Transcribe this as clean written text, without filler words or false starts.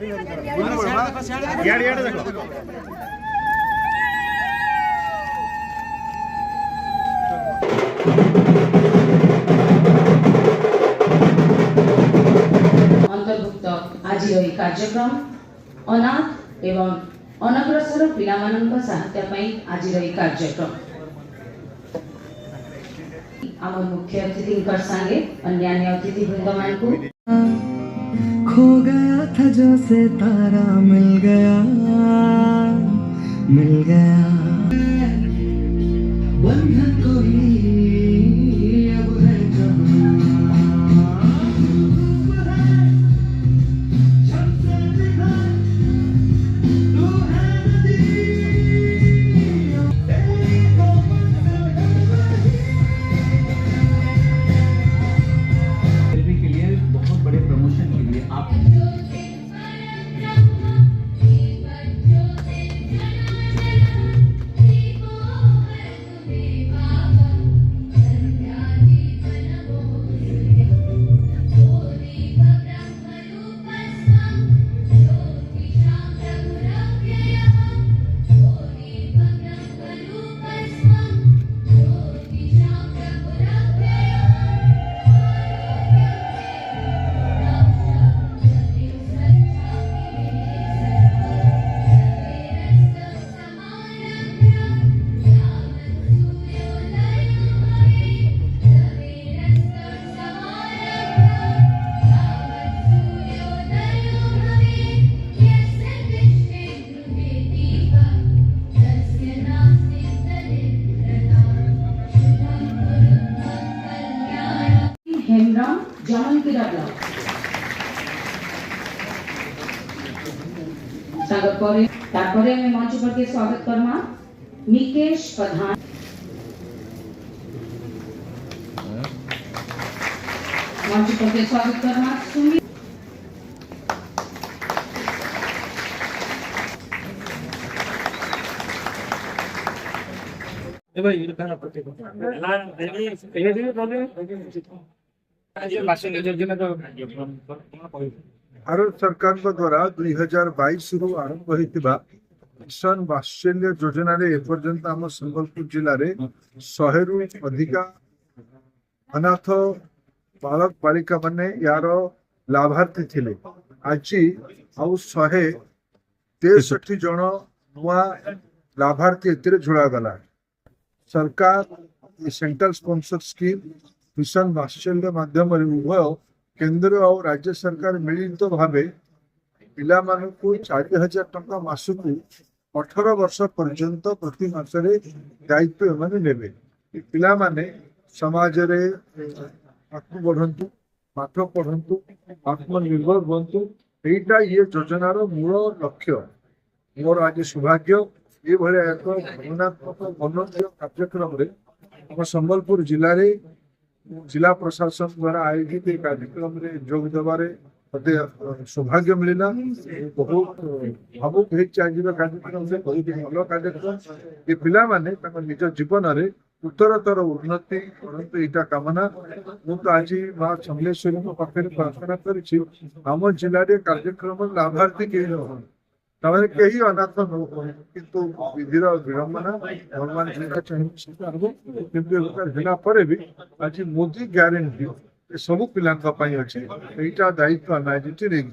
अंतर्भुक्त आज कार्यक्रम अनाथ एवं अनग्रसर पिलामानंक सहायता पई आज कार्यक्रम आम मुख्य अतिथि संगे अन्य अतिथि वृंद मानकु खो गया था जो से तारा मिल गया बंधन कोई अब है हेमराम जमनकीरा ब्लॉक तारपरे हमें मंच पर के स्वागत करमा निकेश प्रधान मंच पर के स्वागत करमा सुमित भारत सरकार द्वारा 2022 रु आरंभ होइतिबा मिशन वात्सल्य योजना रे एपर्यंत आम संबलपुर जिले में 100 रु अधिका अनाथ बालक बालिका माने यार लाभार्थी थिले। आज आउ 163 जन नुआ लाभार्थी एतिरे जोड़ा गला। सरकार सेंट्रल स्पॉन्सर स्कीम मिशन वात्सल्य माध्यम उभय केंद्र और राज्य सरकार मिलित भावे पिला मानकु 4000 टंका मासकु 18 वर्ष पर्यंत प्रति मासरे दायित्व माने नेबे। पिला माने समाज रे आत्म बढ़ंतु पाठ पढ़ंतु आत्मनिर्भर बनतु एटा ये योजनार मूल लक्ष्य। मोर आज सौभाग्य ये भले एक भावनात्मक मनोज्ञ कार्यक्रम रे हम संबलपुर जिले रे जिला प्रशासन द्वारा आयोजित कार्यक्रम रे जोग देवारे मते सौभाग्य मिलला। बहुत भावुक आज कार्यक्रम से बहुत भल कार्यक्रम ये पिला माने निज जीवन रे उत्तरतर उन्नति परंतु यहाँ कामना मुझे आज माँ समलेश्वरी पाखे प्रार्थना करी आम जिले कार्यक्रम लाभार्थी कहीं न तमें कहीं अनाथ न किंतु विधिर विडंबना भगवान जो चाहिए भी आज मोदी ग्यारंटी सब पिला अच्छे यहाँ दायित्व आम आज नहीं।